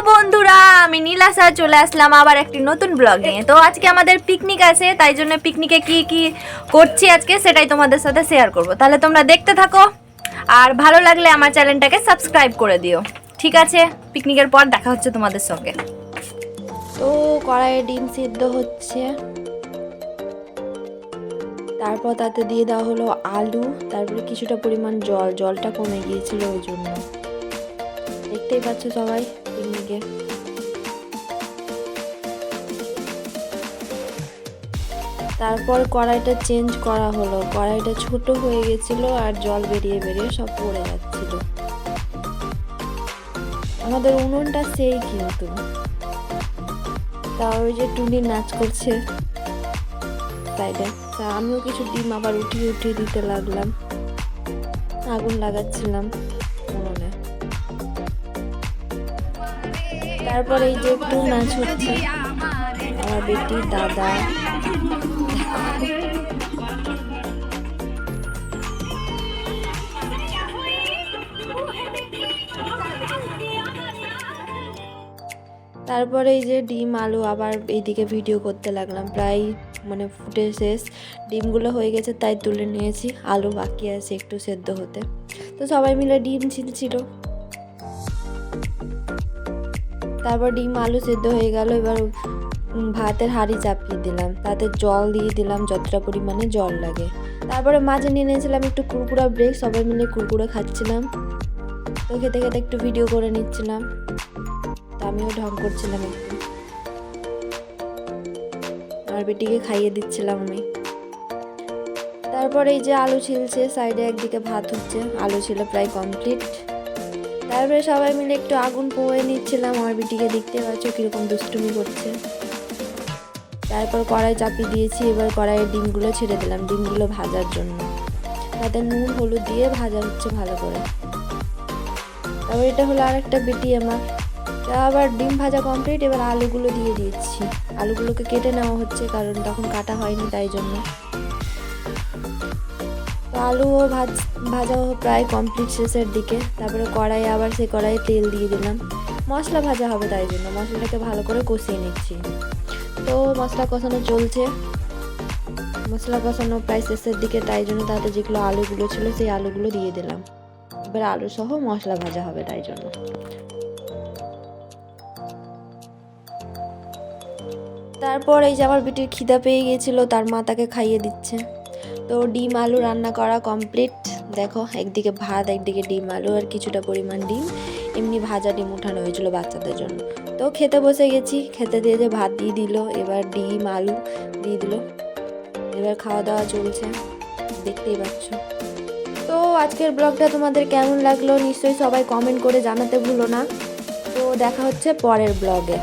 বন্ধুরা, আমি নীলাশা চলে আসলাম আবার একটি নতুন ব্লগ নিয়ে। তো আজকে আমাদের পিকনিক আছে, তাই জন্য পিকনিকে কি কি করছি আজকে সেটাই তোমাদের সাথে শেয়ার করব। তাহলে তোমরা দেখতে থাকো, আর ভালো লাগলে আমার চ্যানেলটাকে সাবস্ক্রাইব করে দিও। ঠিক আছে, পিকনিকের পর দেখা হচ্ছে তোমাদের সঙ্গে। তো কড়াইয়ে ডিম সিদ্ধ হচ্ছে, তারপর তাতে দিয়ে দেওয়া হলো আলু, তারপরে কিছুটা পরিমাণ জলটা কমে গিয়েছিল ওই জন্য। দেখতেই পাচ্ছ সবাই পিকনিকে। তারপর কড়াইটা চেঞ্জ করা হলো, কড়াইটা ছোট হয়ে গেছিল আর জল বেরিয়ে বেরিয়ে সব পড়ে যাচ্ছিল। আমাদের উনুনটা সেই কিন্তু, তা ওই যে টুনি নাচ করছে সাইডে, তা আমিও কিছু ডিম আবার উঠিয়ে উঠিয়ে দিতে লাগলাম, আগুন লাগাচ্ছিলাম উনুনে। তারপর এই যে একটু নাচ হচ্ছে, আমার বেটি দাদা। তারপরে এই যে ডিম আলু আবার এইদিকে ভিডিও করতে লাগলাম, প্রায় মানে ফুটে শেষ, ডিমগুলো হয়ে গেছে তাই তুলে নিয়েছি, আলু বাকি আছে একটু সেদ্ধ হতে। তো সবাই মিলে ডিম ছিলছিল, তারপর ডিম আলু সেদ্ধ হয়ে গেল। এবার ভাতের হাঁড়ি চাপিয়ে দিলাম, তাতে জল দিয়ে দিলাম যতটা পরিমাণে জল লাগে। তারপরে মাঝে নিয়ে নিয়েছিলাম একটু কুরকুরা ব্রেক, সবাই মিলে কুরকুরে খাচ্ছিলাম। তো খেতে খেতে একটু ভিডিও করে নিচ্ছিলাম, তা আমিও ঢং করছিলাম একটু, আমার বেটিকে খাইয়ে দিচ্ছিলাম আমি। তারপরে এই যে আলু ছিলছে সাইডে, একদিকে ভাত হচ্ছে, আলু ছিল প্রায় কমপ্লিট। তারপরে সবাই মিলে একটু আগুন পোয়ে নিচ্ছিলাম, আমার বেটিকে দেখতে পাচ্ছ কিরকম দুষ্টুমি করছে। তারপর কড়াই চাপিয়ে দিয়েছি, এবার কড়াইয়ের ডিমগুলো ছেড়ে দিলাম, ডিমগুলো ভাজার জন্য। তাতে নুন হলুদ দিয়ে ভাজা হচ্ছে ভালো করে। তারপর এটা হলো আর একটা বেটি আমার, তা আবার ডিম ভাজা কমপ্লিট, এবার আলুগুলো দিয়ে দিচ্ছি। আলুগুলোকে কেটে নেওয়া হচ্ছে, কারণ তখন কাটা হয়নি তাই জন্য। তো আলুও ভাজা প্রায় কমপ্লিট শেষের দিকে। তারপরে কড়াই, আবার সেই কড়াইয়ে তেল দিয়ে দিলাম, মশলা ভাজা হবে তাই জন্য মশলাটাকে ভালো করে কষিয়ে নিচ্ছি। তো মশলা কষানো চলছে, মশলা কষানো প্রায় শেষের দিকে, তাই জন্য তাতে যেগুলো আলুগুলো ছিল সেই আলুগুলো দিয়ে দিলাম। এবার আলু সহ মশলা ভাজা হবে তাই জন্য। তারপর এই যে আমার বেটির খিদা পেয়ে গিয়েছিল, তার মা তাকে খাইয়ে দিচ্ছে। তো ডিম আলু রান্না করা কমপ্লিট, দেখো একদিকে ভাত একদিকে ডিম আলু, আর কিছুটা পরিমাণ ডিম এমনি ভাজা ডিম উঠানো হয়েছিল বাচ্চাদের জন্য। তো খেতে বসে গেছি, খেতে দিয়ে যে ভাত দিয়ে দিল, এবার ডিম আলু দিয়ে দিল, এবার খাওয়া দাওয়া চলছে, দেখতেই পাচ্ছ। তো আজকের ব্লগটা তোমাদের কেমন লাগলো নিশ্চয়ই সবাই কমেন্ট করে জানাতে ভুলো না। তো দেখা হচ্ছে পরের ব্লগে।